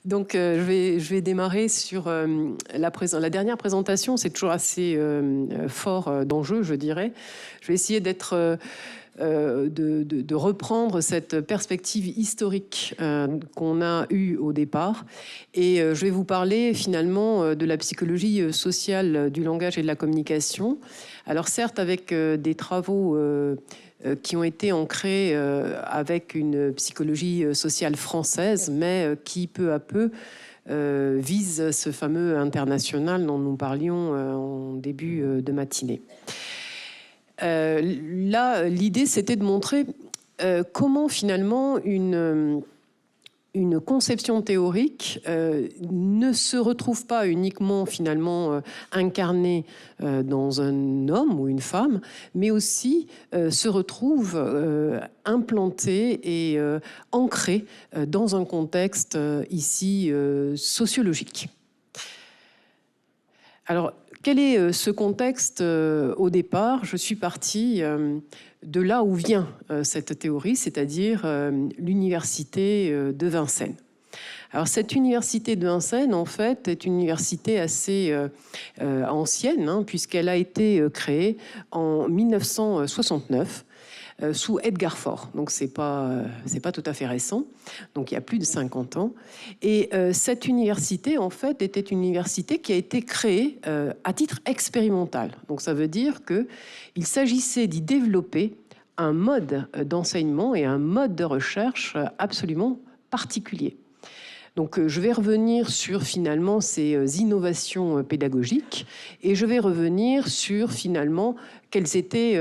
Donc, je vais démarrer sur la dernière présentation. C'est toujours assez fort d'enjeu, je dirais. Je vais essayer de reprendre cette perspective historique qu'on a eue au départ. Et je vais vous parler finalement de la psychologie sociale du langage et de la communication. Alors certes, avec des travaux qui ont été ancrés avec une psychologie sociale française, mais qui peu à peu vise ce fameux international dont nous parlions en début de matinée. Là, l'idée, c'était de montrer comment finalement une conception théorique ne se retrouve pas uniquement finalement incarnée dans un homme ou une femme, mais aussi se retrouve implantée et ancrée dans un contexte ici sociologique. Alors, quel est ce contexte au départ? Je suis partie de là où vient cette théorie, c'est-à-dire l'université de Vincennes. Alors, cette université de Vincennes, en fait, est une université assez ancienne, hein, puisqu'elle a été créée en 1969. Sous Edgar Faure. Donc, c'est pas tout à fait récent. Donc, il y a plus de 50 ans. Et cette université, en fait, était une université qui a été créée à titre expérimental. Donc, ça veut dire qu'il s'agissait d'y développer un mode d'enseignement et un mode de recherche absolument particulier. Donc, je vais revenir sur finalement ces innovations pédagogiques et je vais revenir sur finalement quels étaient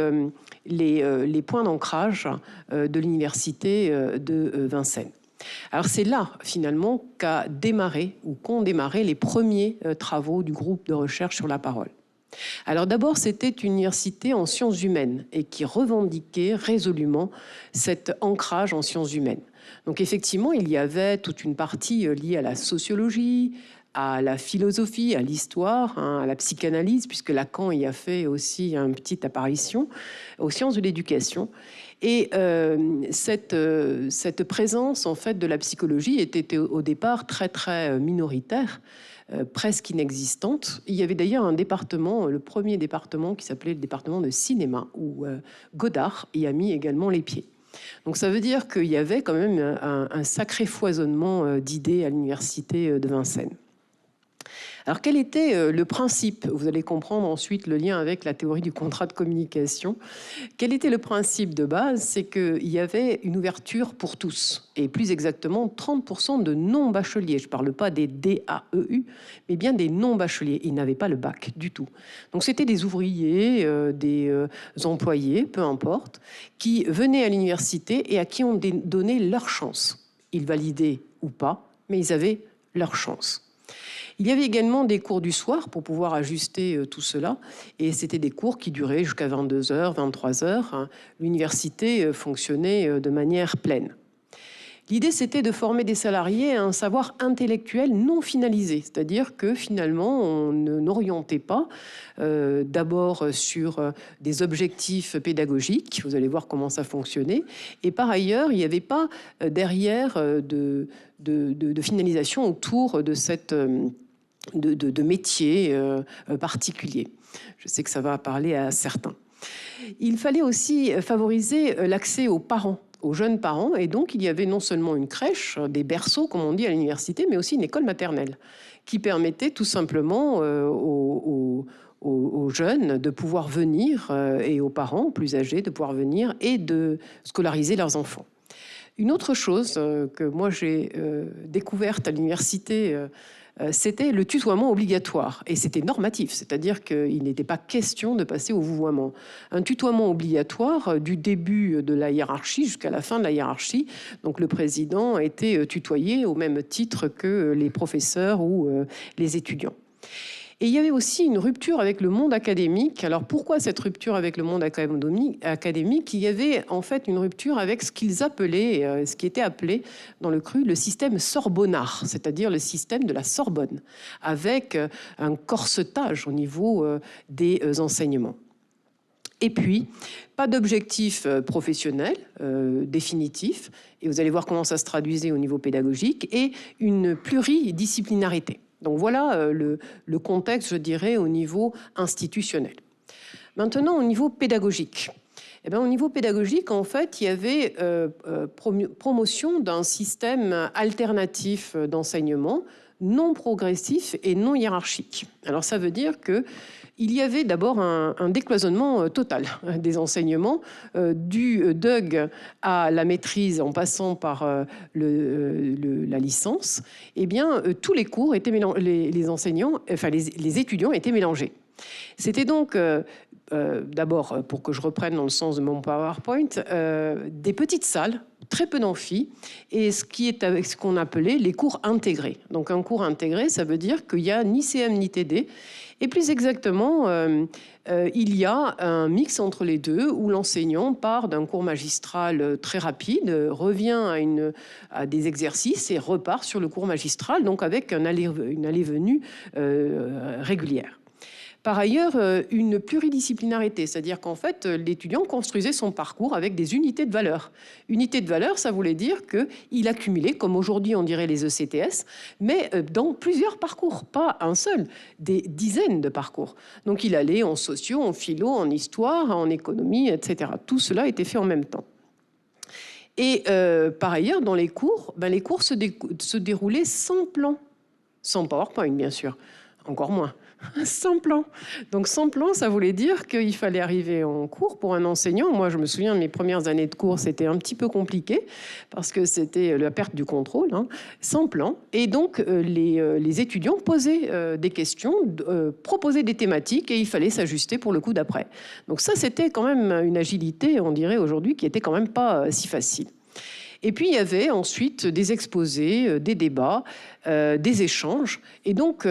les points d'ancrage de l'université de Vincennes. Alors c'est là finalement qu'ont démarré les premiers travaux du groupe de recherche sur la parole. Alors d'abord, c'était une université en sciences humaines et qui revendiquait résolument cet ancrage en sciences humaines. Donc effectivement, il y avait toute une partie liée à la sociologie, à la philosophie, à l'histoire, hein, à la psychanalyse, puisque Lacan y a fait aussi une petite apparition, aux sciences de l'éducation. Et cette présence en fait de la psychologie était au départ très très minoritaire, presque inexistante. Il y avait d'ailleurs un département, le premier département qui s'appelait le département de cinéma, où Godard y a mis également les pieds. Donc ça veut dire qu'il y avait quand même un sacré foisonnement d'idées à l'université de Vincennes. Alors quel était le principe? Vous allez comprendre ensuite le lien avec la théorie du contrat de communication. Quel était le principe de base? C'est qu'il y avait une ouverture pour tous, et plus exactement 30% de non-bacheliers. Je ne parle pas des DAEU, mais bien des non-bacheliers. Ils n'avaient pas le bac du tout. Donc c'était des ouvriers, des employés, peu importe, qui venaient à l'université et à qui on donnait leur chance. Ils validaient ou pas, mais ils avaient leur chance. Il y avait également des cours du soir pour pouvoir ajuster tout cela. Et c'était des cours qui duraient jusqu'à 22h, 23h. L'université fonctionnait de manière pleine. L'idée, c'était de former des salariés à un savoir intellectuel non finalisé. C'est-à-dire que finalement, on n'orientait pas d'abord sur des objectifs pédagogiques. Vous allez voir comment ça fonctionnait. Et par ailleurs, il n'y avait pas derrière de finalisation autour de cette... de métiers particuliers. Je sais que ça va parler à certains. Il fallait aussi favoriser l'accès aux parents, aux jeunes parents, et donc il y avait non seulement une crèche, des berceaux, comme on dit à l'université, mais aussi une école maternelle, qui permettait tout simplement aux jeunes de pouvoir venir, et aux parents plus âgés de pouvoir venir et de scolariser leurs enfants. Une autre chose que moi j'ai découverte à l'université, c'était le tutoiement obligatoire. Et c'était normatif, c'est-à-dire qu'il n'était pas question de passer au vouvoiement. Un tutoiement obligatoire du début de la hiérarchie jusqu'à la fin de la hiérarchie. Donc le président était tutoyé au même titre que les professeurs ou les étudiants. Et il y avait aussi une rupture avec le monde académique. Alors pourquoi cette rupture avec le monde académique? Il y avait en fait une rupture avec ce qu'ils appelaient, ce qui était appelé dans le cru, le système sorbonnard, c'est-à-dire le système de la Sorbonne, avec un corsetage au niveau des enseignements. Et puis, pas d'objectif professionnel définitif, et vous allez voir comment ça se traduisait au niveau pédagogique, et une pluridisciplinarité. Donc voilà le contexte, je dirais, au niveau institutionnel. Maintenant, au niveau pédagogique. Eh bien, au niveau pédagogique, en fait, il y avait promotion d'un système alternatif d'enseignement non progressif et non hiérarchique. Alors ça veut dire qu'il y avait d'abord un décloisonnement total des enseignements, du DUG à la maîtrise en passant par la licence. Eh bien, tous les cours étaient les enseignants, enfin les étudiants étaient mélangés. C'était donc d'abord, pour que je reprenne dans le sens de mon PowerPoint, des petites salles, très peu d'amphis, et ce qu'on appelait les cours intégrés. Donc un cours intégré, ça veut dire qu'il n'y a ni CM ni TD, et plus exactement, il y a un mix entre les deux, où l'enseignant part d'un cours magistral très rapide, revient à des exercices et repart sur le cours magistral, donc avec une allée-venue régulière. Par ailleurs, une pluridisciplinarité, c'est-à-dire qu'en fait, l'étudiant construisait son parcours avec des unités de valeur. Unité de valeur, ça voulait dire qu'il accumulait, comme aujourd'hui on dirait les ECTS, mais dans plusieurs parcours, pas un seul, des dizaines de parcours. Donc il allait en socio, en philo, en histoire, en économie, etc. Tout cela était fait en même temps. Et par ailleurs, dans les cours se déroulaient sans plan, sans PowerPoint bien sûr, encore moins. Sans plan. Donc sans plan, ça voulait dire qu'il fallait arriver en cours pour un enseignant. Moi, je me souviens de mes premières années de cours, c'était un petit peu compliqué parce que c'était la perte du contrôle, sans plan. Et donc, les étudiants posaient des questions, proposaient des thématiques et il fallait s'ajuster pour le coup d'après. Donc ça, c'était quand même une agilité, on dirait aujourd'hui, qui était quand même pas si facile. Et puis, il y avait ensuite des exposés, des débats, des échanges. Et donc,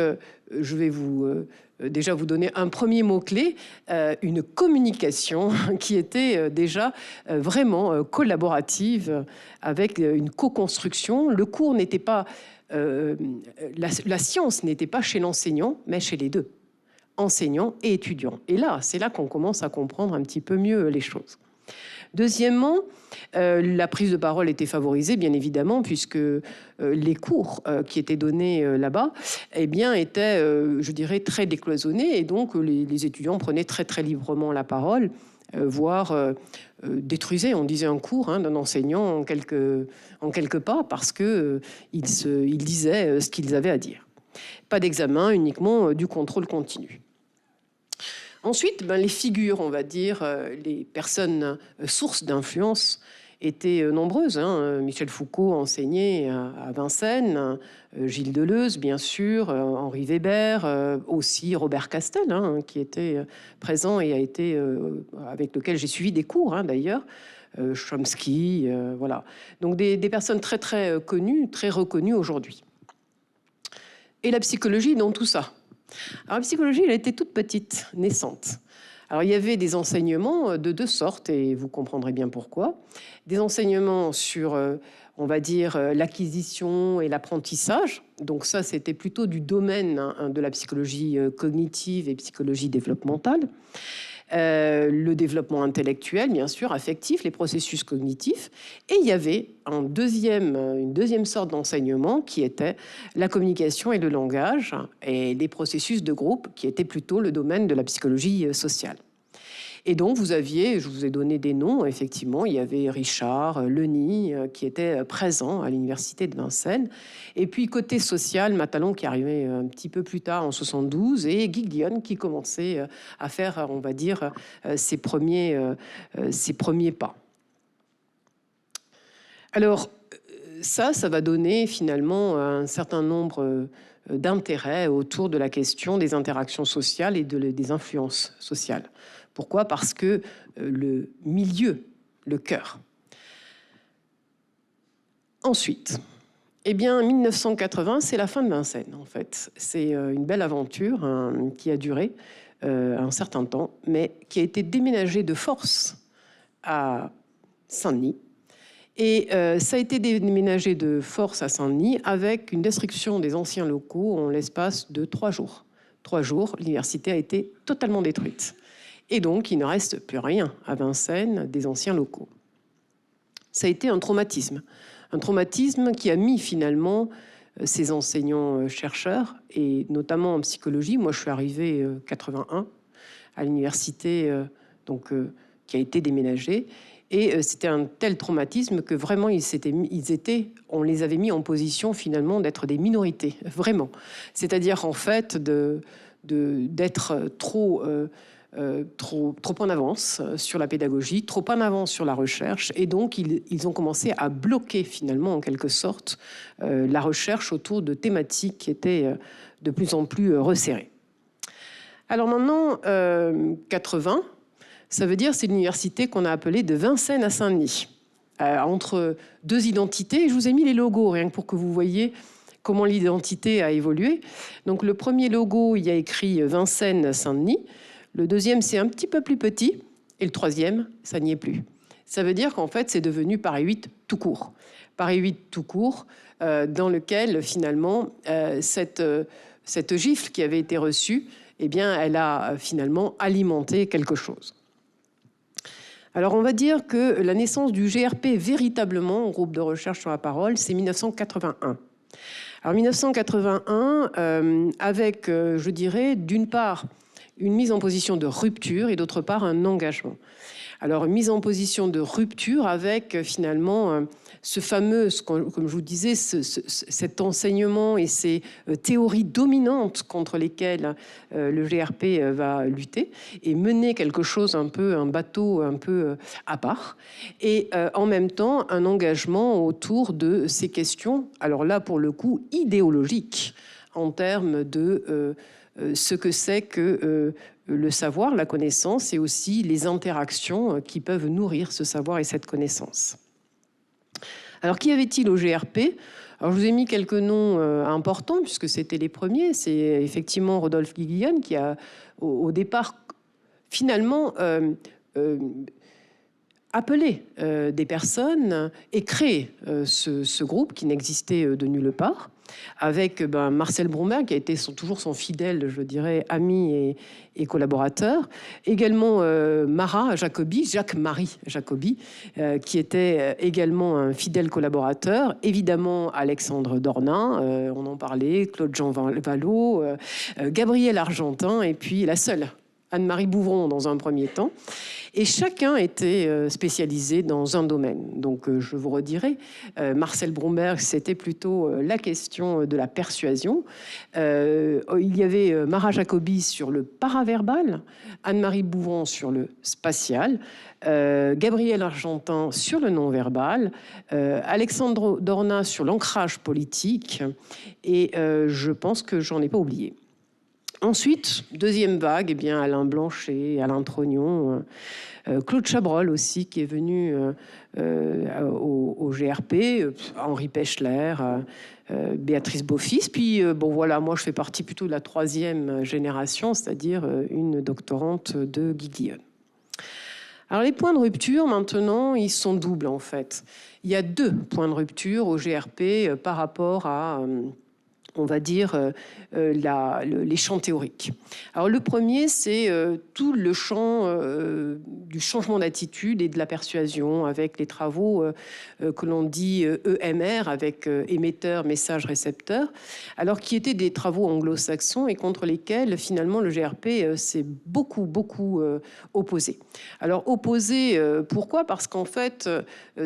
je vais déjà vous donner un premier mot-clé, une communication qui était déjà vraiment collaborative avec une co-construction. Le cours n'était pas... la science n'était pas chez l'enseignant, mais chez les deux, enseignants et étudiants. Et là, c'est là qu'on commence à comprendre un petit peu mieux les choses. Deuxièmement, la prise de parole était favorisée, bien évidemment, puisque les cours qui étaient donnés là-bas eh bien, étaient, je dirais, très décloisonnés. Et donc, les étudiants prenaient très, très librement la parole, voire détruisaient, on disait, un cours d'un enseignant en quelques pas, parce qu'ils disaient ce qu'ils avaient à dire. Pas d'examen, uniquement du contrôle continu. Ensuite, les figures, on va dire, les personnes sources d'influence étaient nombreuses. Michel Foucault enseignait à Vincennes, Gilles Deleuze, bien sûr, Henri Weber, aussi Robert Castel, qui était présent et avec lequel j'ai suivi des cours, d'ailleurs, Chomsky, voilà. Donc des personnes très, très connues, très reconnues aujourd'hui. Et la psychologie dans tout ça. Alors, la psychologie, elle était toute petite, naissante. Alors, il y avait des enseignements de deux sortes, et vous comprendrez bien pourquoi. Des enseignements sur, on va dire, l'acquisition et l'apprentissage. Donc ça, c'était plutôt du domaine de la psychologie cognitive et psychologie développementale. Le développement intellectuel, bien sûr, affectif, les processus cognitifs. Et il y avait une deuxième sorte d'enseignement qui était la communication et le langage et les processus de groupe qui étaient plutôt le domaine de la psychologie sociale. Et donc, je vous ai donné des noms, effectivement, il y avait Richard, Leny, qui était présent à l'université de Vincennes. Et puis, côté social, Matalon, qui arrivait un petit peu plus tard, en 72, et Guy Guillon, qui commençait à faire, on va dire, ses premiers pas. Alors, ça va donner finalement un certain nombre d'intérêts autour de la question des interactions sociales et des influences sociales. Pourquoi ? Parce que le milieu, le cœur. Ensuite, eh bien, 1980, c'est la fin de Vincennes, en fait. C'est une belle aventure qui a duré un certain temps, mais qui a été déménagée de force à Saint-Denis. Et ça a été déménagé de force à Saint-Denis avec une destruction des anciens locaux en l'espace de 3 jours. 3 jours, l'université a été totalement détruite. Et donc, il ne reste plus rien à Vincennes des anciens locaux. Ça a été un traumatisme qui a mis finalement ces enseignants-chercheurs, et notamment en psychologie. Moi, je suis arrivée en 81 à l'université qui a été déménagée. Et c'était un tel traumatisme que vraiment, on les avait mis en position finalement d'être des minorités, vraiment. C'est-à-dire en fait d'être trop en avance sur la pédagogie, trop en avance sur la recherche. Et donc, ils ont commencé à bloquer finalement, en quelque sorte, la recherche autour de thématiques qui étaient de plus en plus resserrées. Alors maintenant, 80, ça veut dire c'est l'université qu'on a appelée de Vincennes à Saint-Denis, entre deux identités. Je vous ai mis les logos, rien que pour que vous voyez comment l'identité a évolué. Donc le premier logo, il y a écrit Vincennes-Saint-Denis. Le deuxième, c'est un petit peu plus petit. Et le troisième, ça n'y est plus. Ça veut dire qu'en fait, c'est devenu Paris 8 tout court. Paris 8 tout court, dans lequel, finalement, cette gifle qui avait été reçue, eh bien, elle a finalement alimenté quelque chose. Alors, on va dire que la naissance du GRP, véritablement, groupe de recherche sur la parole, c'est 1981. Alors, 1981, avec, je dirais, d'une part, une mise en position de rupture et d'autre part, un engagement. Alors, mise en position de rupture avec, finalement, ce fameux, comme je vous disais, cet enseignement et ces théories dominantes contre lesquelles le GRP va lutter et mener quelque chose un bateau un peu à part. Et en même temps, un engagement autour de ces questions, alors là, pour le coup, idéologiques, en termes de ce que c'est que le savoir, la connaissance, et aussi les interactions qui peuvent nourrir ce savoir et cette connaissance. Alors, qu'y avait-il au GRP ? Alors, je vous ai mis quelques noms importants, puisque c'était les premiers. C'est effectivement Rodolphe Guiguillon qui a, au départ, finalement, appelé des personnes et créé ce groupe qui n'existait de nulle part, avec Marcel Bromberg, qui a été toujours son fidèle, je dirais, ami et collaborateur. Également Jacques-Marie Jacobi, qui était également un fidèle collaborateur. Évidemment, Alexandre Dornin, on en parlait, Claude-Jean Vallot, Gabriel Argentin, et puis la seule, Anne-Marie Bouvron dans un premier temps. Et chacun était spécialisé dans un domaine. Donc, je vous redirai, Marcel Bromberg, c'était plutôt la question de la persuasion. Il y avait Mara Jacobi sur le paraverbal, Anne-Marie Bouvron sur le spatial, Gabriel Argentin sur le non-verbal, Alexandre Dornin sur l'ancrage politique, et je pense que j'en ai pas oublié. Ensuite, deuxième vague, eh bien, Alain Blanchet, Alain Trognon, Claude Chabrol aussi, qui est venu au GRP, Henri Pechler, Béatrice Beaufils. Puis, bon voilà, moi je fais partie plutôt de la troisième génération, c'est-à-dire une doctorante de Guiguillon. Alors les points de rupture, maintenant, ils sont doubles en fait. Il y a deux points de rupture au GRP par rapport à... on va dire, les champs théoriques. Alors le premier, c'est tout le champ du changement d'attitude et de la persuasion, avec les travaux que l'on dit EMR, avec émetteur, message, récepteur, alors qui étaient des travaux anglo-saxons et contre lesquels, finalement, le GRP s'est beaucoup opposé. Alors opposé, pourquoi ? Parce qu'en fait,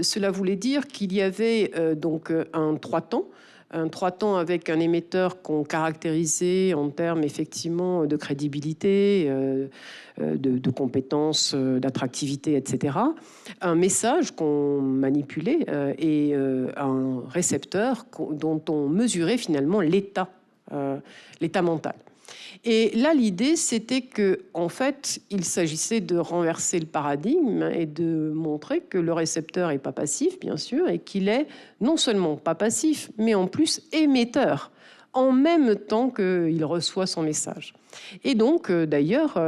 cela voulait dire qu'il y avait donc un 3 temps, un 3 temps avec un émetteur qu'on caractérisait en termes effectivement de crédibilité, de compétences, d'attractivité, etc. Un message qu'on manipulait et un récepteur dont on mesurait finalement l'état mental. Et là, l'idée, c'était que, en fait, il s'agissait de renverser le paradigme et de montrer que le récepteur n'est pas passif, bien sûr, et qu'il est non seulement pas passif, mais en plus émetteur, en même temps qu'il reçoit son message. Et donc, d'ailleurs,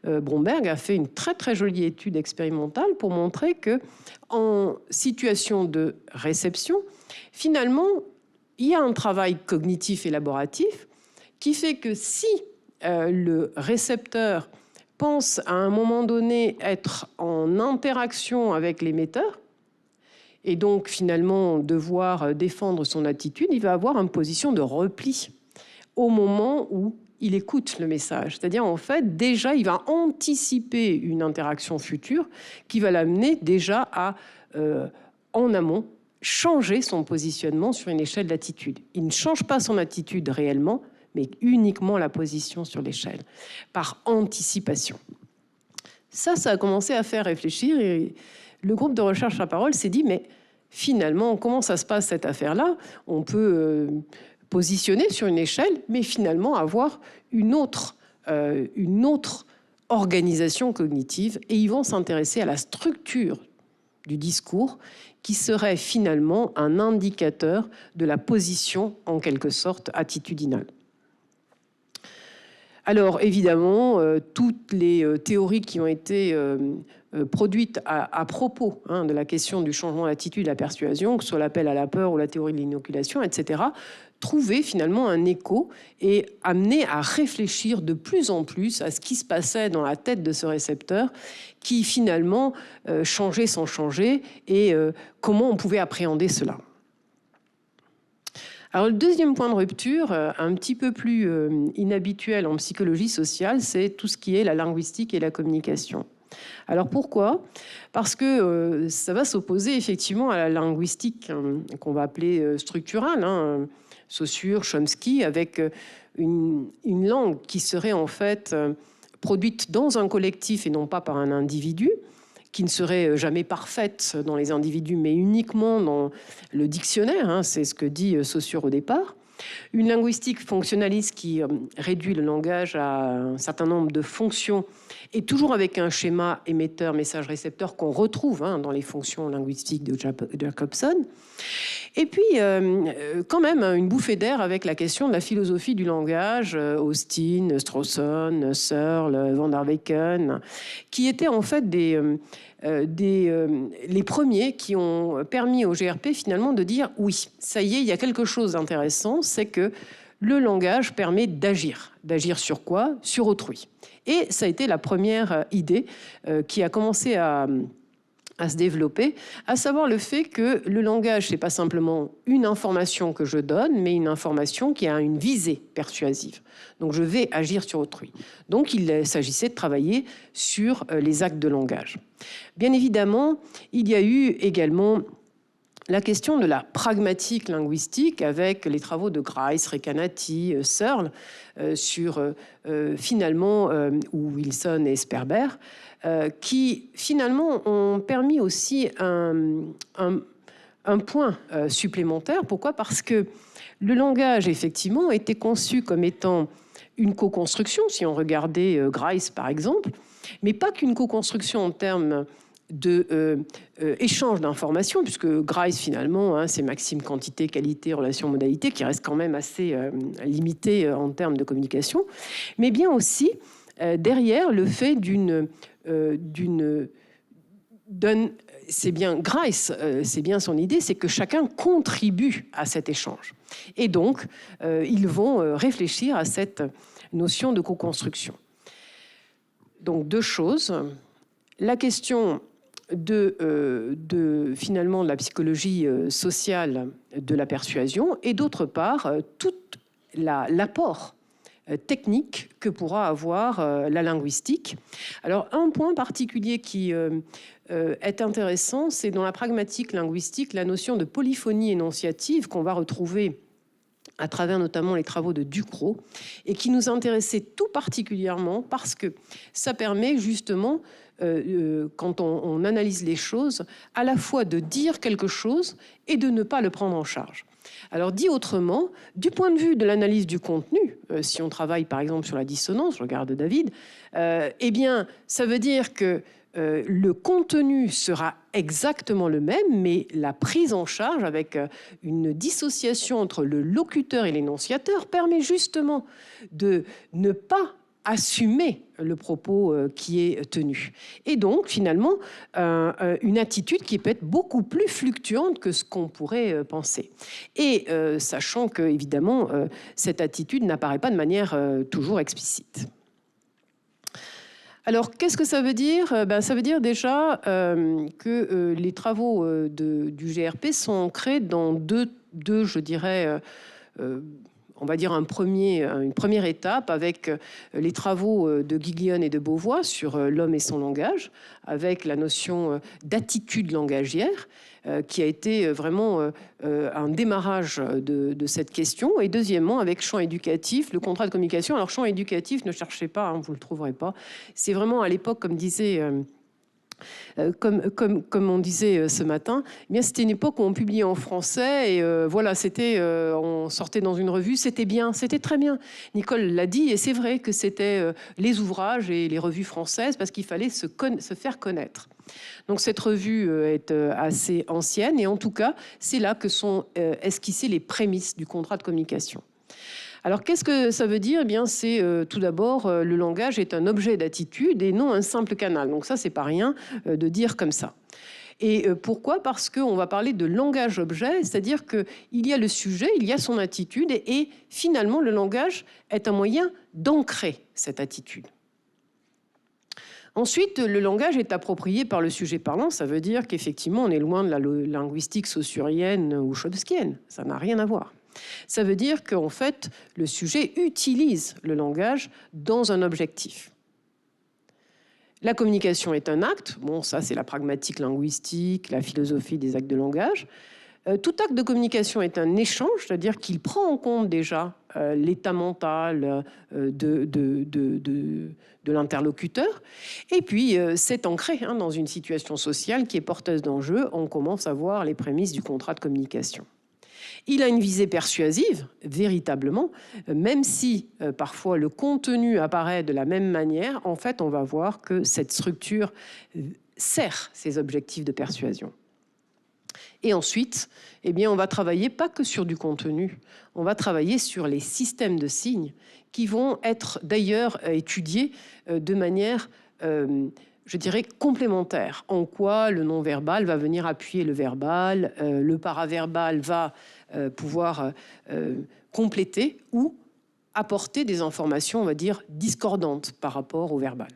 Bromberg a fait une très jolie étude expérimentale pour montrer que, en situation de réception, finalement, il y a un travail cognitif élaboratif qui fait que si le récepteur pense à un moment donné être en interaction avec l'émetteur, et donc finalement devoir défendre son attitude, il va avoir une position de repli au moment où il écoute le message. C'est-à-dire, en fait, déjà, il va anticiper une interaction future qui va l'amener déjà à, en amont, changer son positionnement sur une échelle d'attitude. Il ne change pas son attitude réellement, mais uniquement la position sur l'échelle, par anticipation. Ça a commencé à faire réfléchir, et le groupe de recherche à parole s'est dit, mais finalement, comment ça se passe cette affaire-là? On peut positionner sur une échelle, mais finalement avoir une autre organisation cognitive, et ils vont s'intéresser à la structure du discours qui serait finalement un indicateur de la position, en quelque sorte, attitudinale. Alors évidemment, toutes les théories qui ont été produites à propos de la question du changement d'attitude, de la persuasion, que ce soit l'appel à la peur ou la théorie de l'inoculation, etc., trouvaient finalement un écho et amenaient à réfléchir de plus en plus à ce qui se passait dans la tête de ce récepteur qui finalement changeait sans changer, et comment on pouvait appréhender cela. Alors, le deuxième point de rupture, un petit peu plus inhabituel en psychologie sociale, c'est tout ce qui est la linguistique et la communication. Alors, pourquoi? Parce que ça va s'opposer effectivement à la linguistique qu'on va appeler structurale, Saussure, Chomsky, avec une langue qui serait en fait produite dans un collectif et non pas par un individu, qui ne serait jamais parfaite dans les individus, mais uniquement dans le dictionnaire, c'est ce que dit Saussure au départ. Une linguistique fonctionnaliste qui réduit le langage à un certain nombre de fonctions, et toujours avec un schéma émetteur, message, récepteur qu'on retrouve dans les fonctions linguistiques de Jacobson. Et puis, quand même, une bouffée d'air avec la question de la philosophie du langage, Austin, Strawson, Searle, Van der Weyken, qui étaient en fait les premiers qui ont permis au GRP finalement de dire oui, ça y est, il y a quelque chose d'intéressant, c'est que le langage permet d'agir. D'agir sur quoi? Sur autrui. Et ça a été la première idée qui a commencé à se développer, à savoir le fait que le langage, c'est pas simplement une information que je donne, mais une information qui a une visée persuasive. Donc je vais agir sur autrui. Donc il s'agissait de travailler sur les actes de langage. Bien évidemment, il y a eu également la question de la pragmatique linguistique avec les travaux de Grice, Recanati, Searle sur finalement ou Wilson et Sperber, qui finalement ont permis aussi un point supplémentaire. Pourquoi? Parce que le langage, effectivement, était conçu comme étant une co-construction, si on regardait Grice par exemple, mais pas qu'une co-construction en termes d'échange d'informations, puisque Grice, finalement, c'est maxime, quantité, qualité, relation, modalité, qui reste quand même assez limité en termes de communication, mais bien aussi derrière le fait c'est bien Grice, c'est bien son idée, c'est que chacun contribue à cet échange. Et donc, ils vont réfléchir à cette notion de co-construction. Donc, deux choses. La question finalement de la psychologie sociale de la persuasion, et d'autre part, tout l'apport technique que pourra avoir la linguistique. Alors, un point particulier qui est intéressant, c'est dans la pragmatique linguistique, la notion de polyphonie énonciative qu'on va retrouver à travers notamment les travaux de Ducrot, et qui nous intéressait tout particulièrement parce que ça permet justement, quand on analyse les choses, à la fois de dire quelque chose et de ne pas le prendre en charge. Alors, dit autrement, du point de vue de l'analyse du contenu, si on travaille par exemple sur la dissonance, je regarde David, eh bien, ça veut dire que le contenu sera exactement le même, mais la prise en charge avec une dissociation entre le locuteur et l'énonciateur permet justement de ne pas assumer le propos qui est tenu. Et donc, finalement, une attitude qui peut être beaucoup plus fluctuante que ce qu'on pourrait penser. Et sachant que, évidemment, cette attitude n'apparaît pas de manière toujours explicite. Alors, qu'est-ce que ça veut dire? Ça veut dire déjà que les travaux du GRP sont ancrés dans deux je dirais, on va dire une première étape avec les travaux de Guiglione et de Beauvois sur l'homme et son langage, avec la notion d'attitude langagière, qui a été vraiment un démarrage de cette question. Et deuxièmement, avec champ éducatif, le contrat de communication. Alors, champ éducatif, ne cherchez pas, hein, vous ne le trouverez pas. C'est vraiment à l'époque, comme disait... comme on disait ce matin, eh bien c'était une époque où on publiait en français et voilà, on sortait dans une revue, c'était bien, c'était très bien. Nicole l'a dit et c'est vrai que c'était les ouvrages et les revues françaises parce qu'il fallait se faire connaître. Donc cette revue est assez ancienne et en tout cas, c'est là que sont esquissées les prémices du contrat de communication. Alors, qu'est-ce que ça veut dire? Eh bien, c'est tout d'abord, le langage est un objet d'attitude et non un simple canal. Donc ça, c'est pas rien de dire comme ça. Et pourquoi? Parce qu'on va parler de langage-objet, c'est-à-dire qu'il y a le sujet, il y a son attitude, et finalement, le langage est un moyen d'ancrer cette attitude. Ensuite, le langage est approprié par le sujet parlant. Ça veut dire qu'effectivement, on est loin de la linguistique saussurienne ou chomskienne. Ça n'a rien à voir. Ça veut dire qu'en fait, le sujet utilise le langage dans un objectif. La communication est un acte. Bon, ça, c'est la pragmatique linguistique, la philosophie des actes de langage. Tout acte de communication est un échange, c'est-à-dire qu'il prend en compte déjà l'état mental de l'interlocuteur. Et puis, c'est ancré dans une situation sociale qui est porteuse d'enjeux. On commence à voir les prémices du contrat de communication. Il a une visée persuasive, véritablement, même si parfois le contenu apparaît de la même manière. En fait, on va voir que cette structure sert ses objectifs de persuasion. Et ensuite, eh bien, on va travailler pas que sur du contenu, on va travailler sur les systèmes de signes qui vont être d'ailleurs étudiés de manière, je dirais, complémentaire. En quoi le non-verbal va venir appuyer le verbal, le paraverbal va pouvoir compléter ou apporter des informations, on va dire, discordantes par rapport au verbal.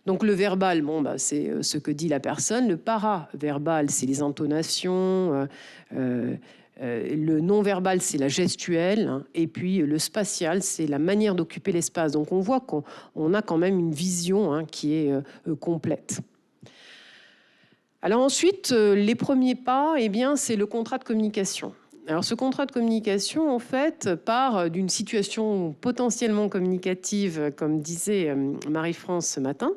Donc le verbal, c'est ce que dit la personne. Le paraverbal, c'est les intonations. Le non-verbal, c'est la gestuelle. Hein, et puis le spatial, c'est la manière d'occuper l'espace. Donc on voit qu'on a quand même une vision qui est complète. Alors ensuite, les premiers pas, eh bien, c'est le contrat de communication. Alors ce contrat de communication, en fait, part d'une situation potentiellement communicative, comme disait Marie-France ce matin.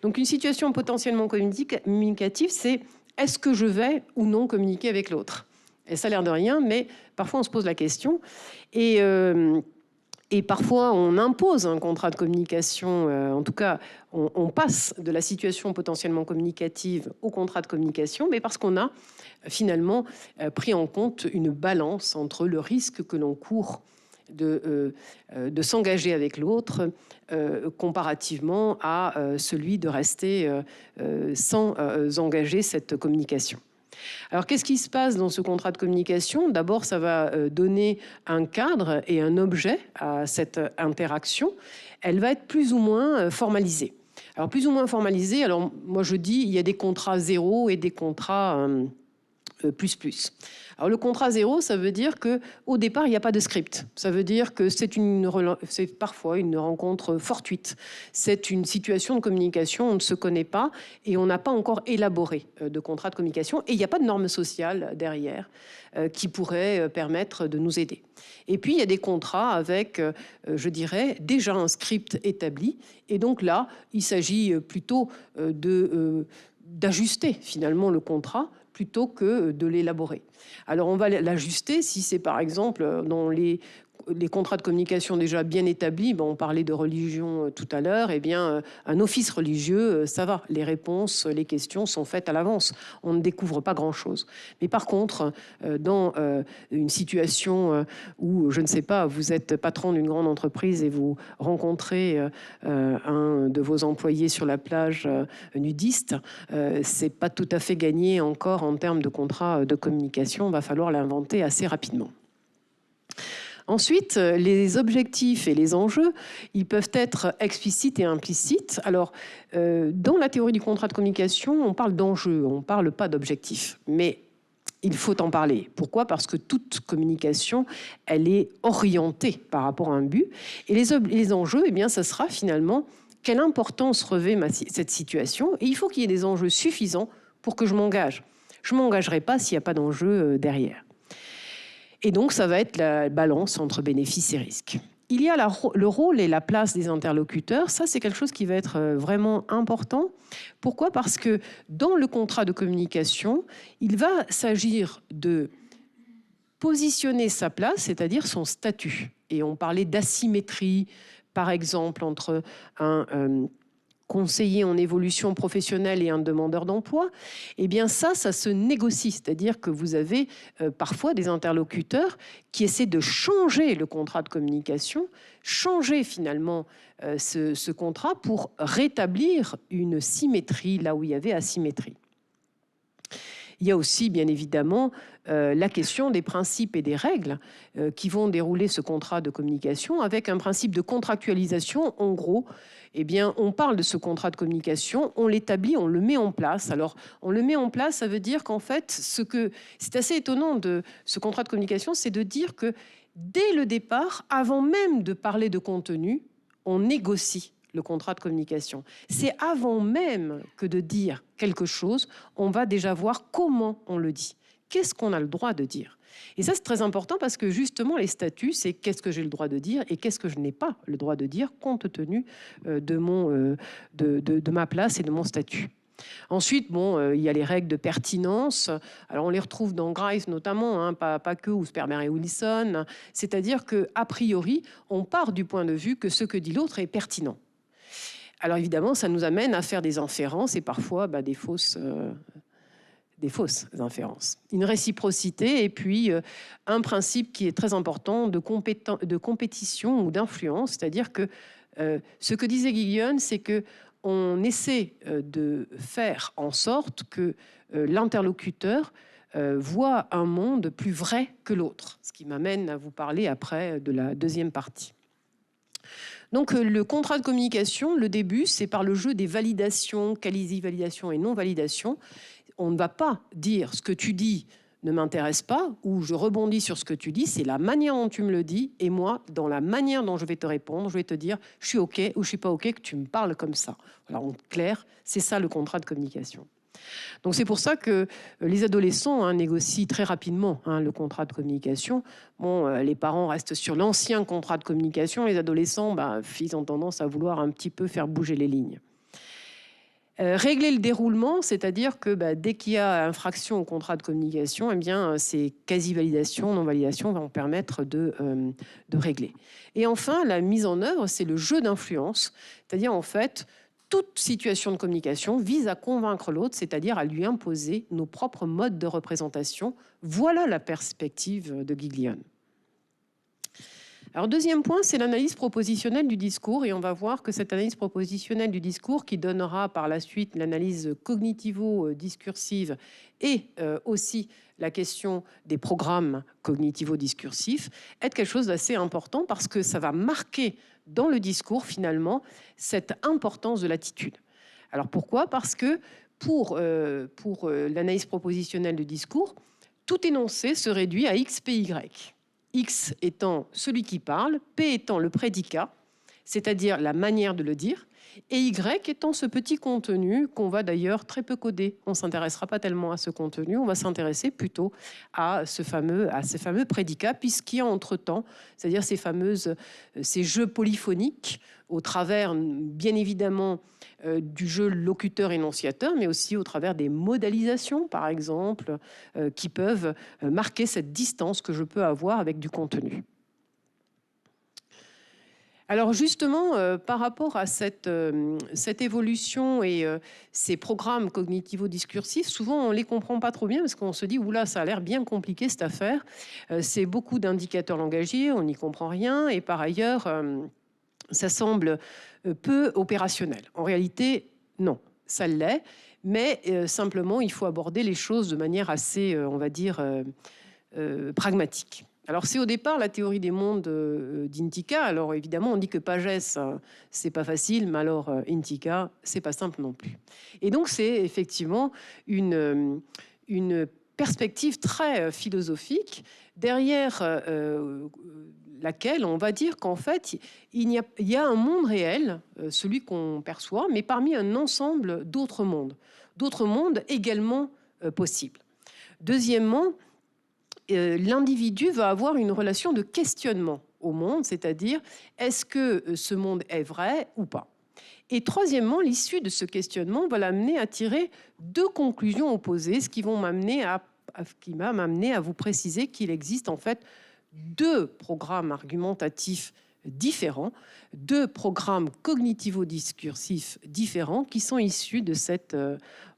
Donc une situation potentiellement communicative, c'est est-ce que je vais ou non communiquer avec l'autre? Et ça a l'air de rien, mais parfois on se pose la question. Et parfois on impose un contrat de communication, en tout cas on passe de la situation potentiellement communicative au contrat de communication, mais parce qu'on a finalement pris en compte une balance entre le risque que l'on court de s'engager avec l'autre comparativement à celui de rester sans engager cette communication. Alors, qu'est-ce qui se passe dans ce contrat de communication? D'abord, ça va donner un cadre et un objet à cette interaction. Elle va être plus ou moins formalisée. Alors, plus ou moins formalisée, alors moi je dis, il y a des contrats zéro et des contrats plus. Alors le contrat zéro, ça veut dire qu'au départ, il n'y a pas de script. Ça veut dire que c'est parfois une rencontre fortuite. C'est une situation de communication, on ne se connaît pas et on n'a pas encore élaboré de contrat de communication. Et il n'y a pas de normes sociales derrière qui pourraient permettre de nous aider. Et puis, il y a des contrats avec, je dirais, déjà un script établi. Et donc là, il s'agit plutôt d'ajuster finalement le contrat plutôt que de l'élaborer. Alors on va l'ajuster si c'est par exemple dans les contrats de communication déjà bien établis, on parlait de religion tout à l'heure, eh bien un office religieux, ça va, les réponses, les questions sont faites à l'avance, on ne découvre pas grand-chose. Mais par contre, dans une situation où, je ne sais pas, vous êtes patron d'une grande entreprise et vous rencontrez un de vos employés sur la plage nudiste, c'est pas tout à fait gagné encore en termes de contrat de communication, il va falloir l'inventer assez rapidement. Ensuite, les objectifs et les enjeux, ils peuvent être explicites et implicites. Alors, dans la théorie du contrat de communication, on parle d'enjeux, on ne parle pas d'objectifs. Mais il faut en parler. Pourquoi ? Parce que toute communication, elle est orientée par rapport à un but. Et les enjeux, eh bien, ça sera finalement quelle importance revêt cette situation. Et il faut qu'il y ait des enjeux suffisants pour que je m'engage. Je ne m'engagerai pas s'il n'y a pas d'enjeu derrière. Et donc, ça va être la balance entre bénéfices et risques. Il y a le rôle et la place des interlocuteurs. Ça, c'est quelque chose qui va être vraiment important. Pourquoi ? Parce que dans le contrat de communication, il va s'agir de positionner sa place, c'est-à-dire son statut. Et on parlait d'asymétrie, par exemple, entre un conseiller en évolution professionnelle et un demandeur d'emploi, eh bien ça se négocie. C'est-à-dire que vous avez parfois des interlocuteurs qui essaient de changer le contrat de communication, changer finalement ce contrat pour rétablir une symétrie là où il y avait asymétrie. Il y a aussi, bien évidemment, la question des principes et des règles qui vont dérouler ce contrat de communication avec un principe de contractualisation. En gros, eh bien, on parle de ce contrat de communication, on l'établit, on le met en place. Alors, on le met en place, ça veut dire qu'en fait, c'est assez étonnant de ce contrat de communication, c'est de dire que dès le départ, avant même de parler de contenu, on négocie le contrat de communication. C'est avant même que de dire quelque chose, on va déjà voir comment on le dit. Qu'est-ce qu'on a le droit de dire ? Et ça, c'est très important parce que justement, les statuts, c'est qu'est-ce que j'ai le droit de dire et qu'est-ce que je n'ai pas le droit de dire compte tenu de ma place et de mon statut. Ensuite, il y a les règles de pertinence. Alors, on les retrouve dans Grice notamment, hein, pas que, ou Sperber et Wilson. C'est-à-dire qu'a priori, on part du point de vue que ce que dit l'autre est pertinent. Alors évidemment, ça nous amène à faire des inférences et parfois des fausses inférences. Une réciprocité et puis un principe qui est très important de compétition ou d'influence, c'est-à-dire que ce que disait Giglione, c'est qu'on essaie de faire en sorte que l'interlocuteur voit un monde plus vrai que l'autre, ce qui m'amène à vous parler après de la deuxième partie. Donc, le contrat de communication, le début, c'est par le jeu des validations, quasi-validation et non-validation. On ne va pas dire ce que tu dis ne m'intéresse pas ou je rebondis sur ce que tu dis. C'est la manière dont tu me le dis et moi, dans la manière dont je vais te répondre, je vais te dire je suis OK ou je suis pas OK que tu me parles comme ça. Voilà, en clair, c'est ça le contrat de communication. Donc c'est pour ça que les adolescents négocient très rapidement le contrat de communication. Les parents restent sur l'ancien contrat de communication. Les adolescents, ils ont tendance à vouloir un petit peu faire bouger les lignes. Régler le déroulement, c'est-à-dire que dès qu'il y a infraction au contrat de communication, eh bien, ces quasi-validations, non-validations vont permettre de régler. Et enfin, la mise en œuvre, c'est le jeu d'influence, c'est-à-dire en fait, toute situation de communication vise à convaincre l'autre, c'est-à-dire à lui imposer nos propres modes de représentation. Voilà la perspective de Giglione. Alors, deuxième point, c'est l'analyse propositionnelle du discours. Et on va voir que cette analyse propositionnelle du discours, qui donnera par la suite l'analyse cognitivo-discursive et aussi la question des programmes cognitivo-discursifs, est quelque chose d'assez important parce que ça va marquer dans le discours, finalement, cette importance de l'attitude. Alors, pourquoi ? Parce que pour l'analyse propositionnelle du discours, tout énoncé se réduit à X, P, Y. X étant celui qui parle, P étant le prédicat, c'est-à-dire la manière de le dire, et Y étant ce petit contenu qu'on va d'ailleurs très peu coder. On ne s'intéressera pas tellement à ce contenu, on va s'intéresser plutôt à ces fameux prédicats, puisqu'il y a entre-temps, c'est-à-dire ces jeux polyphoniques, au travers, bien évidemment, du jeu locuteur-énonciateur, mais aussi au travers des modalisations, par exemple, qui peuvent marquer cette distance que je peux avoir avec du contenu. Alors justement, par rapport à cette évolution et ces programmes cognitivo-discursifs, souvent on ne les comprend pas trop bien parce qu'on se dit « oula, ça a l'air bien compliqué cette affaire ». C'est beaucoup d'indicateurs langagiers, on n'y comprend rien et par ailleurs, ça semble peu opérationnel. En réalité, non, ça l'est, mais simplement il faut aborder les choses de manière assez, on va dire, pragmatique. Alors c'est au départ la théorie des mondes d'Intika. Alors évidemment, on dit que Pagès, c'est pas facile, mais alors Intika, c'est pas simple non plus. Et donc c'est effectivement une perspective très philosophique derrière laquelle on va dire qu'en fait, il y a un monde réel, celui qu'on perçoit, mais parmi un ensemble d'autres mondes également possibles. Deuxièmement, l'individu va avoir une relation de questionnement au monde, c'est-à-dire est-ce que ce monde est vrai ou pas. Et troisièmement, l'issue de ce questionnement va l'amener à tirer deux conclusions opposées, ce qui va m'amener à vous préciser qu'il existe en fait deux programmes argumentatifs différents, deux programmes cognitivo-discursifs différents qui sont issus de cette,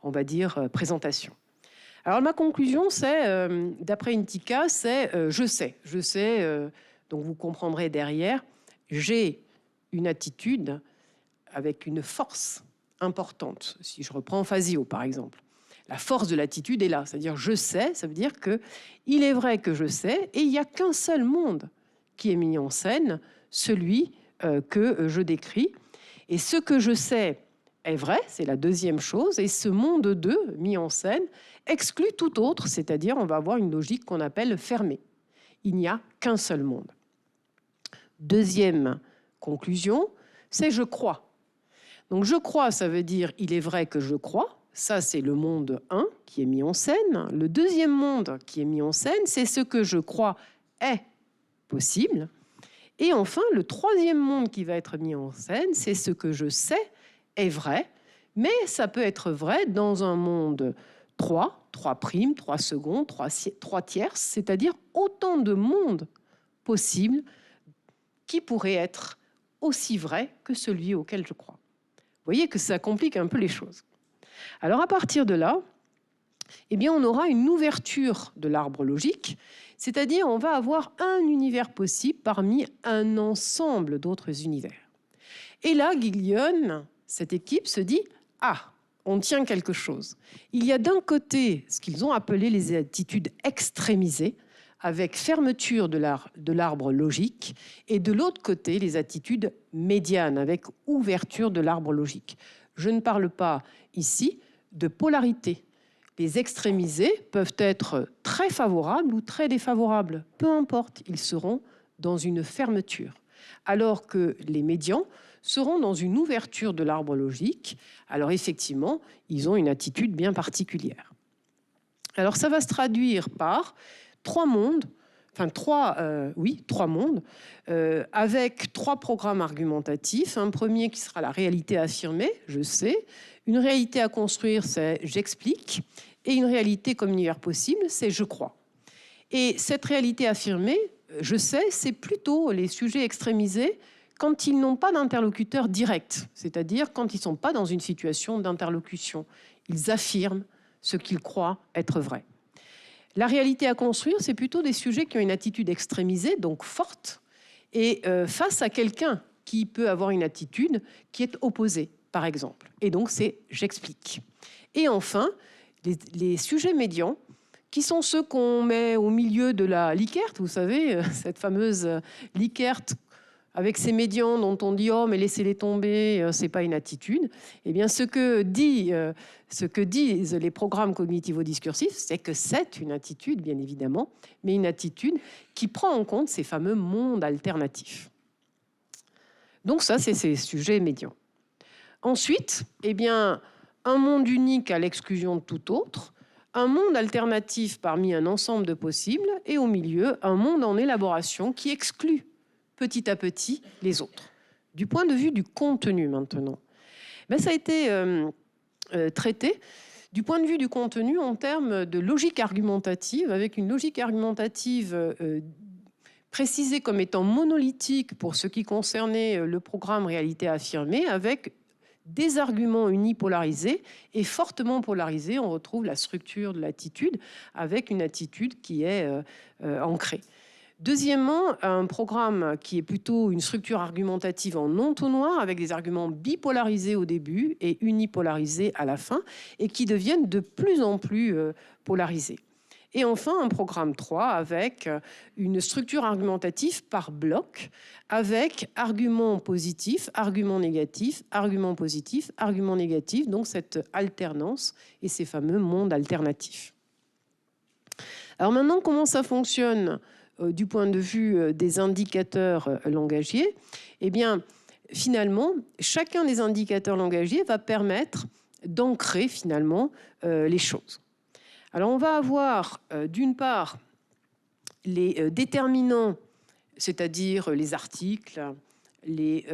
on va dire, présentation. Alors ma conclusion, c'est, d'après Intika, c'est je sais, donc vous comprendrez derrière, j'ai une attitude avec une force importante. Si je reprends Fazio, par exemple, la force de l'attitude est là, c'est-à-dire je sais, ça veut dire qu'il est vrai que je sais, et il n'y a qu'un seul monde qui est mis en scène, celui que je décris. Et ce que je sais est vrai, c'est la deuxième chose, et ce monde 2 mis en scène exclut tout autre, c'est-à-dire on va avoir une logique qu'on appelle fermée. Il n'y a qu'un seul monde. Deuxième conclusion, c'est je crois. Donc je crois, ça veut dire il est vrai que je crois. Ça, c'est le monde 1 qui est mis en scène. Le deuxième monde qui est mis en scène, c'est ce que je crois est possible. Et enfin, le troisième monde qui va être mis en scène, c'est ce que je sais est vrai, mais ça peut être vrai dans un monde 3 primes, 3 secondes, 3 tierces, c'est-à-dire autant de mondes possibles qui pourraient être aussi vrais que celui auquel je crois. Vous voyez que ça complique un peu les choses. Alors à partir de là, eh bien, on aura une ouverture de l'arbre logique, c'est-à-dire on va avoir un univers possible parmi un ensemble d'autres univers. Et là, Giglione, cette équipe se dit « Ah, on tient quelque chose ». Il y a d'un côté ce qu'ils ont appelé les attitudes extrémisées, avec fermeture de l'arbre logique, et de l'autre côté les attitudes médianes, avec ouverture de l'arbre logique. Je ne parle pas ici de polarité. Les extrémisés peuvent être très favorables ou très défavorables. Peu importe, ils seront dans une fermeture. Alors que les médians seront dans une ouverture de l'arbre logique. Alors effectivement, ils ont une attitude bien particulière. Alors ça va se traduire par trois mondes, avec trois programmes argumentatifs. Un premier qui sera la réalité affirmée, je sais. Une réalité à construire, c'est j'explique. Et une réalité comme univers possible, c'est je crois. Et cette réalité affirmée, je sais, c'est plutôt les sujets extrémisés quand ils n'ont pas d'interlocuteur direct, c'est-à-dire quand ils ne sont pas dans une situation d'interlocution. Ils affirment ce qu'ils croient être vrai. La réalité à construire, c'est plutôt des sujets qui ont une attitude extrémisée, donc forte, et face à quelqu'un qui peut avoir une attitude qui est opposée, par exemple. Et donc, c'est j'explique. Et enfin, les sujets médians, qui sont ceux qu'on met au milieu de la Likert, vous savez, cette fameuse Likert avec ces médians dont on dit « oh, mais laissez-les tomber, c'est pas une attitude ». Eh bien, ce que disent les programmes cognitivo-discursifs, c'est que c'est une attitude, bien évidemment, mais une attitude qui prend en compte ces fameux mondes alternatifs. Donc ça, c'est ces sujets médians. Ensuite, eh bien, un monde unique à l'exclusion de tout autre, un monde alternatif parmi un ensemble de possibles, et au milieu, un monde en élaboration qui exclut petit à petit les autres. Du point de vue du contenu maintenant, ben, ça a été traité du point de vue du contenu en termes de logique argumentative, avec une logique argumentative précisée comme étant monolithique pour ce qui concernait le programme réalité affirmée, avec des arguments unipolarisés et fortement polarisés. On retrouve la structure de l'attitude avec une attitude qui est ancrée. Deuxièmement, un programme qui est plutôt une structure argumentative en entonnoir avec des arguments bipolarisés au début et unipolarisés à la fin et qui deviennent de plus en plus polarisés. Et enfin, un programme 3 avec une structure argumentative par bloc, avec argument positif, argument négatif, argument positif, argument négatif, donc cette alternance et ces fameux mondes alternatifs. Alors maintenant, comment ça fonctionne du point de vue des indicateurs langagiers? Eh bien, finalement, chacun des indicateurs langagiers va permettre d'ancrer finalement les choses. Alors on va avoir d'une part les déterminants, c'est-à-dire les articles, les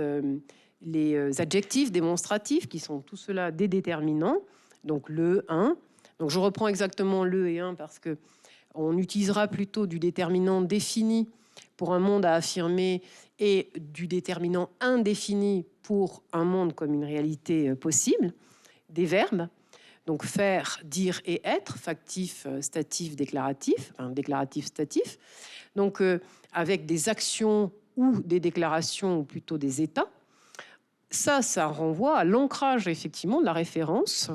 adjectifs démonstratifs qui sont tout cela des déterminants, donc le, un. Donc je reprends exactement le et un parce que on utilisera plutôt du déterminant défini pour un monde à affirmer et du déterminant indéfini pour un monde comme une réalité possible, des verbes. Donc faire, dire et être, factif, statif, déclaratif, enfin déclaratif, statif. Donc avec des actions ou des déclarations ou plutôt des états. Ça renvoie à l'ancrage effectivement de la référence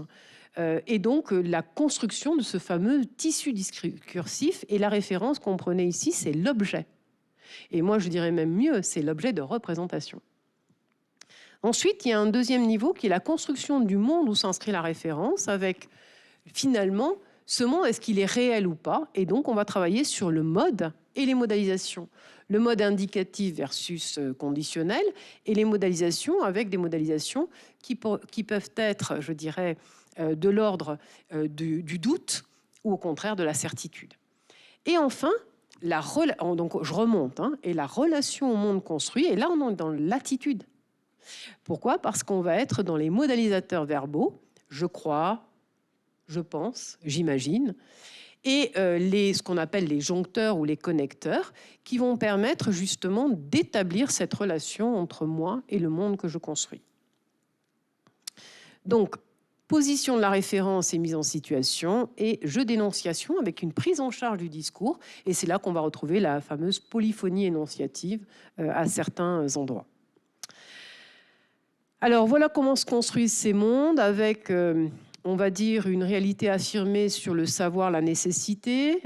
et donc la construction de ce fameux tissu discursif. Et la référence qu'on prenait ici, c'est l'objet. Et moi, je dirais même mieux, c'est l'objet de représentation. Ensuite, il y a un deuxième niveau qui est la construction du monde où s'inscrit la référence avec, finalement, ce monde, est-ce qu'il est réel ou pas? Et donc, on va travailler sur le mode et les modalisations. Le mode indicatif versus conditionnel et les modalisations avec des modalisations qui peuvent être, je dirais, de l'ordre du doute ou au contraire de la certitude. Et enfin, donc je remonte, et la relation au monde construit, et là on est dans l'attitude. Pourquoi? Parce qu'on va être dans les modalisateurs verbaux, je crois, je pense, j'imagine, et ce qu'on appelle les joncteurs ou les connecteurs, qui vont permettre justement d'établir cette relation entre moi et le monde que je construis. Donc, position de la référence et mise en situation, et jeu d'énonciation avec une prise en charge du discours. Et c'est là qu'on va retrouver la fameuse polyphonie énonciative à certains endroits. Alors voilà comment se construisent ces mondes avec, on va dire, une réalité affirmée sur le savoir, la nécessité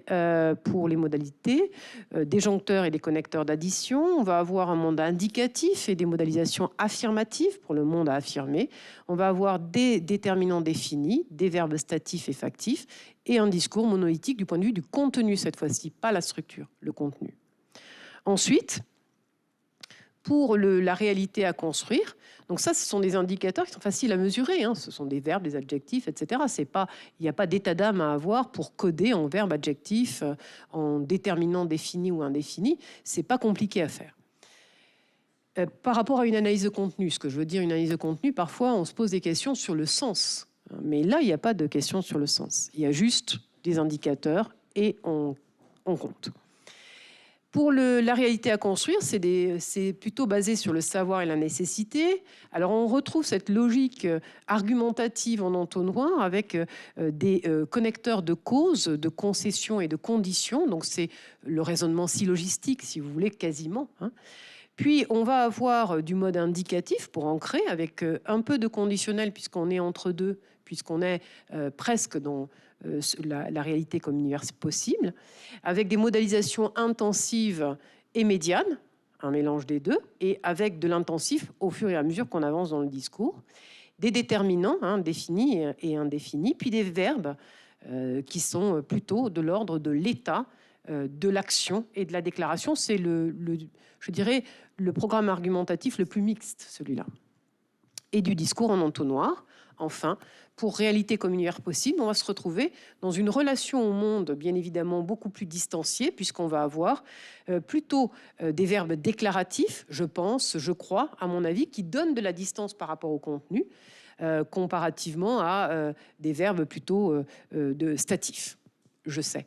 pour les modalités, des joncteurs et des connecteurs d'addition. On va avoir un monde indicatif et des modalisations affirmatives pour le monde à affirmer. On va avoir des déterminants définis, des verbes statifs et factifs, et un discours monolithique du point de vue du contenu cette fois-ci, pas la structure, le contenu. Ensuite, pour la réalité à construire. Donc ça, ce sont des indicateurs qui sont faciles à mesurer. Ce sont des verbes, des adjectifs, etc. Il n'y a pas d'état d'âme à avoir pour coder en verbe, adjectif, en déterminant défini ou indéfini. C'est pas compliqué à faire. Par rapport à une analyse de contenu, ce que je veux dire, une analyse de contenu, parfois on se pose des questions sur le sens. Mais là, il n'y a pas de questions sur le sens. Il y a juste des indicateurs et on compte. Pour la réalité à construire, c'est plutôt basé sur le savoir et la nécessité. Alors on retrouve cette logique argumentative en entonnoir avec des connecteurs de causes, de concessions et de conditions. Donc c'est le raisonnement syllogistique, si vous voulez, quasiment. Puis on va avoir du mode indicatif pour ancrer avec un peu de conditionnel puisqu'on est entre deux, puisqu'on est presque dans la réalité comme univers possible, avec des modalisations intensives et médianes, un mélange des deux, et avec de l'intensif au fur et à mesure qu'on avance dans le discours, des déterminants définis et indéfinis, puis des verbes qui sont plutôt de l'ordre de l'état, de l'action et de la déclaration. C'est je dirais, le programme argumentatif le plus mixte, celui-là. Et du discours en entonnoir. Enfin, pour réalité comme univers possible, on va se retrouver dans une relation au monde, bien évidemment, beaucoup plus distanciée, puisqu'on va avoir plutôt des verbes déclaratifs, je pense, je crois, à mon avis, qui donnent de la distance par rapport au contenu, comparativement à des verbes plutôt de statifs, je sais.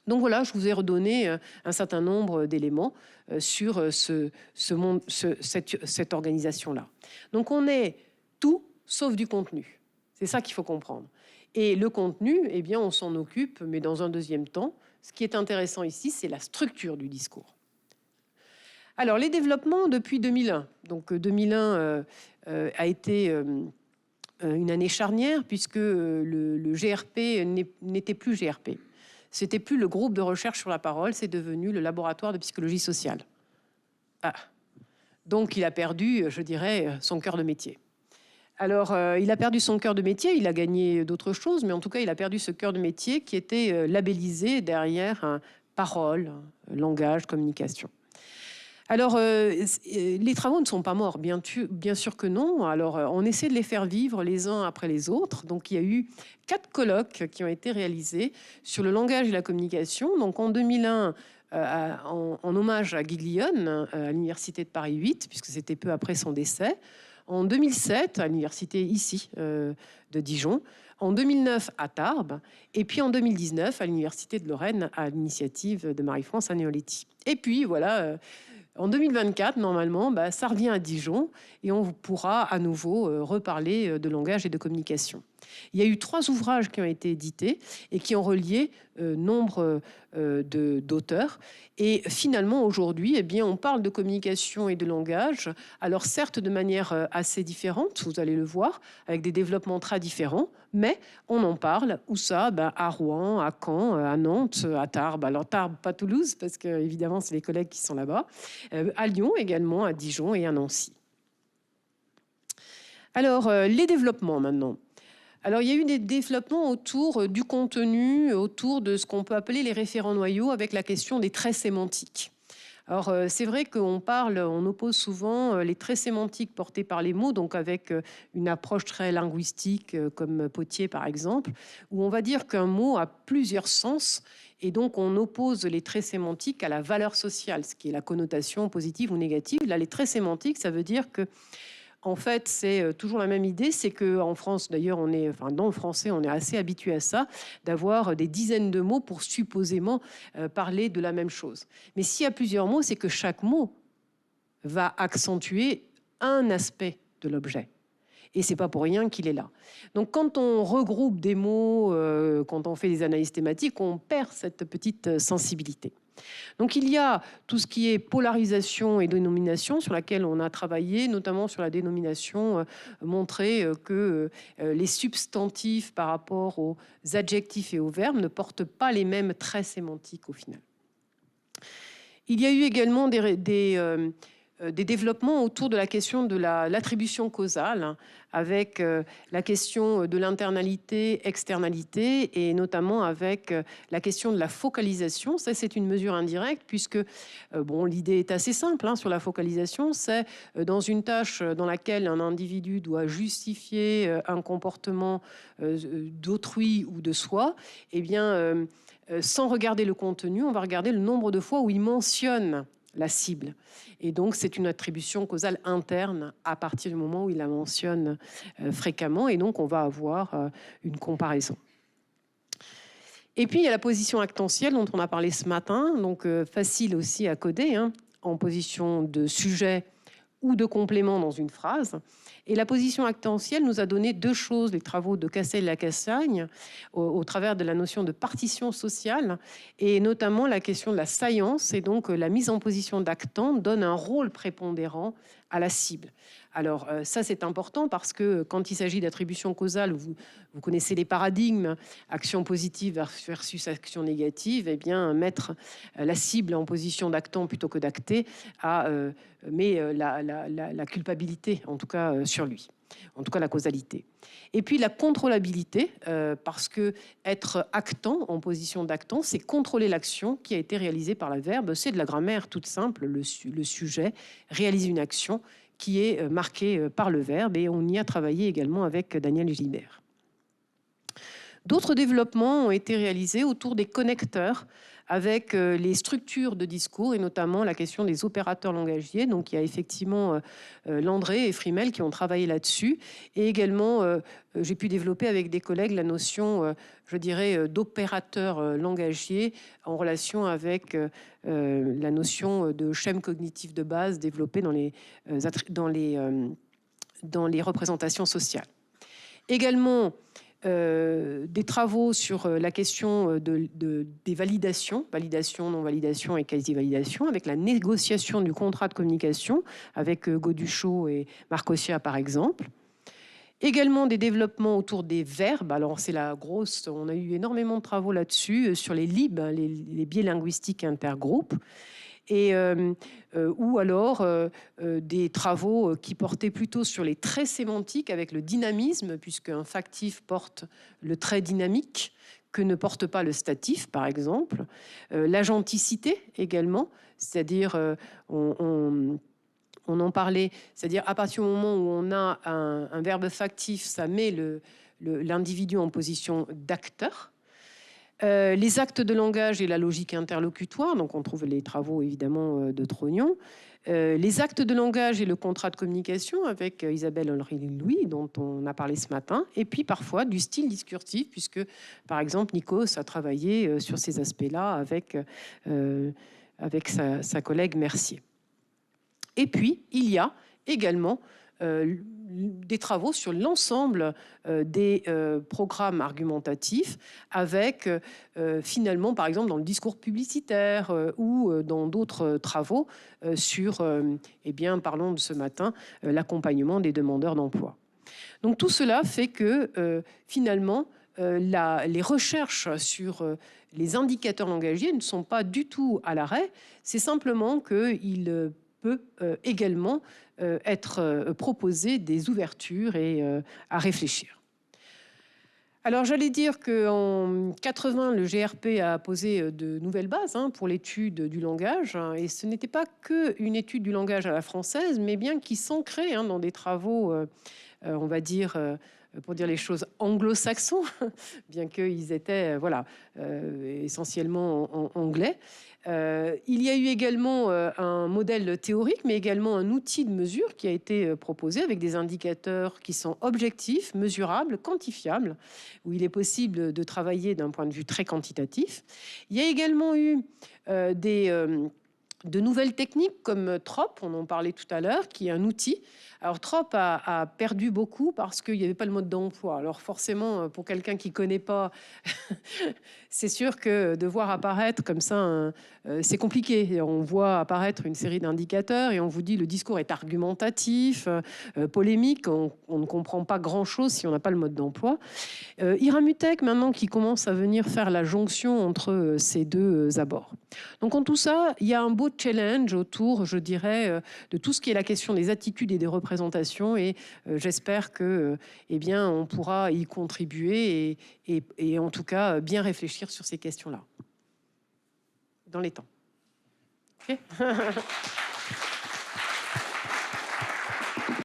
Donc voilà, je vous ai redonné un certain nombre d'éléments sur cette organisation-là. Donc on est tout sauf du contenu. C'est ça qu'il faut comprendre. Et le contenu, eh bien, on s'en occupe, mais dans un deuxième temps. Ce qui est intéressant ici, c'est la structure du discours. Alors, les développements depuis 2001. Donc 2001 a été une année charnière puisque le GRP n'était plus GRP. C'était plus le groupe de recherche sur la parole, c'est devenu le laboratoire de psychologie sociale. Ah. Donc il a perdu, je dirais, son cœur de métier. Alors, il a perdu son cœur de métier, il a gagné d'autres choses, mais en tout cas, il a perdu ce cœur de métier qui était labellisé derrière parole, langage, communication. Alors, les travaux ne sont pas morts, bien sûr que non. Alors, on essaie de les faire vivre les uns après les autres. Donc, il y a eu 4 colloques qui ont été réalisés sur le langage et la communication. Donc, en 2001, en hommage à Giglione, à l'Université de Paris 8, puisque c'était peu après son décès. En 2007, à l'université ici de Dijon. En 2009, à Tarbes. Et puis en 2019, à l'Université de Lorraine, à l'initiative de Marie-France Agnoletti. Et puis, voilà, en 2024, normalement, ça revient à Dijon et on pourra à nouveau reparler de langage et de communication. Il y a eu 3 ouvrages qui ont été édités et qui ont relié nombre d'auteurs. Et finalement, aujourd'hui, eh bien, on parle de communication et de langage. Alors certes, de manière assez différente, vous allez le voir, avec des développements très différents, mais on en parle. Où ça? À Rouen, à Caen, à Nantes, à Tarbes. Alors Tarbes, pas Toulouse, parce que évidemment, c'est les collègues qui sont là-bas. À Lyon également, à Dijon et à Nancy. Alors, les développements maintenant. Alors, il y a eu des développements autour du contenu, autour de ce qu'on peut appeler les référents noyaux, avec la question des traits sémantiques. Alors, c'est vrai on oppose souvent les traits sémantiques portés par les mots, donc avec une approche très linguistique, comme Potier par exemple, où on va dire qu'un mot a plusieurs sens, et donc on oppose les traits sémantiques à la valeur sociale, ce qui est la connotation positive ou négative. Là, les traits sémantiques, ça veut dire que en fait, c'est toujours la même idée, c'est qu'en France, d'ailleurs, dans le français, on est assez habitué à ça, d'avoir des dizaines de mots pour supposément parler de la même chose. Mais s'il y a plusieurs mots, c'est que chaque mot va accentuer un aspect de l'objet. Et c'est pas pour rien qu'il est là. Donc, quand on regroupe des mots, quand on fait des analyses thématiques, on perd cette petite sensibilité. Donc il y a tout ce qui est polarisation et dénomination sur laquelle on a travaillé, notamment sur la dénomination, montrer que les substantifs par rapport aux adjectifs et aux verbes ne portent pas les mêmes traits sémantiques au final. Il y a eu également des développements autour de la question de l'attribution causale, hein, avec la question de l'internalité, externalité, et notamment avec la question de la focalisation. Ça, c'est une mesure indirecte, puisque l'idée est assez simple, hein, sur la focalisation. C'est dans une tâche dans laquelle un individu doit justifier un comportement d'autrui ou de soi, eh bien, sans regarder le contenu, on va regarder le nombre de fois où il mentionne la cible. Et donc, c'est une attribution causale interne à partir du moment où il la mentionne fréquemment. Et donc, on va avoir une comparaison. Et puis, il y a la position actentielle dont on a parlé ce matin. Donc, facile aussi à coder, hein, en position de sujet ou de complément dans une phrase. Et la position actentielle nous a donné 2 choses, les travaux de Cassel-Lacassagne, au travers de la notion de partition sociale, et notamment la question de la saillance, et donc la mise en position d'actant donne un rôle prépondérant à la cible. Alors ça, c'est important parce que quand il s'agit d'attribution causale, vous connaissez les paradigmes, action positive versus action négative, eh bien mettre la cible en position d'actant plutôt que d'acté met la culpabilité, en tout cas sur lui, en tout cas la causalité. Et puis la contrôlabilité, parce que être actant, en position d'actant, c'est contrôler l'action qui a été réalisée par le verbe. C'est de la grammaire toute simple, le sujet réalise une action qui est marquée par le verbe, et on y a travaillé également avec Daniel Gilbert. D'autres développements ont été réalisés autour des connecteurs avec les structures de discours, et notamment la question des opérateurs langagiers. Donc il y a effectivement Landré et Frimel qui ont travaillé là-dessus, et également j'ai pu développer avec des collègues la notion, je dirais, d'opérateur langagier en relation avec la notion de schème cognitif de base développée dans les représentations sociales. Également, des travaux sur la question des validations, validation, non-validation et quasi-validation, avec la négociation du contrat de communication avec Gauduchot et Marcosia par exemple. Également des développements autour des verbes. Alors c'est la grosse, on a eu énormément de travaux là-dessus, sur les LIB, hein, les biais linguistiques intergroupes. Ou alors des travaux qui portaient plutôt sur les traits sémantiques avec le dynamisme, puisqu'un factif porte le trait dynamique que ne porte pas le statif, par exemple. L'agenticité également, c'est-à-dire on en parlait, c'est-à-dire à partir du moment où on a un verbe factif, ça met l'individu en position d'acteur. Les actes de langage et la logique interlocutoire, donc on trouve les travaux évidemment de Trognon. Les actes de langage et le contrat de communication avec Isabelle Henry-Louis, dont on a parlé ce matin, et puis parfois du style discursif, puisque par exemple Nikos a travaillé sur ces aspects-là avec sa collègue Mercier. Et puis il y a également des travaux sur l'ensemble des programmes argumentatifs avec finalement, par exemple, dans le discours publicitaire ou dans d'autres travaux sur, eh bien, parlons de ce matin, l'accompagnement des demandeurs d'emploi. Donc tout cela fait que finalement, les recherches sur les indicateurs langagiers ne sont pas du tout à l'arrêt, c'est simplement qu'il peut également être proposé des ouvertures et à réfléchir. Alors j'allais dire qu'en 80, le GRP a posé de nouvelles bases pour l'étude du langage, et ce n'était pas qu'une étude du langage à la française, mais bien qui s'ancrait dans des travaux, on va dire, pour dire les choses, anglo-saxons, bien qu'ils étaient essentiellement en anglais. Il y a eu également un modèle théorique, mais également un outil de mesure qui a été proposé avec des indicateurs qui sont objectifs, mesurables, quantifiables, où il est possible de travailler d'un point de vue très quantitatif. Il y a également eu de nouvelles techniques comme TROP, on en parlait tout à l'heure, qui est un outil. Alors TROP a perdu beaucoup parce qu'il n'y avait pas le mode d'emploi. Alors forcément, pour quelqu'un qui ne connaît pas, c'est sûr que de voir apparaître comme ça, c'est compliqué. On voit apparaître une série d'indicateurs et on vous dit le discours est argumentatif, polémique, on ne comprend pas grand-chose si on n'a pas le mode d'emploi. Iramutek, maintenant, qui commence à venir faire la jonction entre ces deux abords. Donc en tout ça, il y a un beau challenge autour, je dirais, de tout ce qui est la question des attitudes et des représentations, et j'espère que, eh bien, on pourra y contribuer et en tout cas bien réfléchir sur ces questions-là dans les temps. Okay.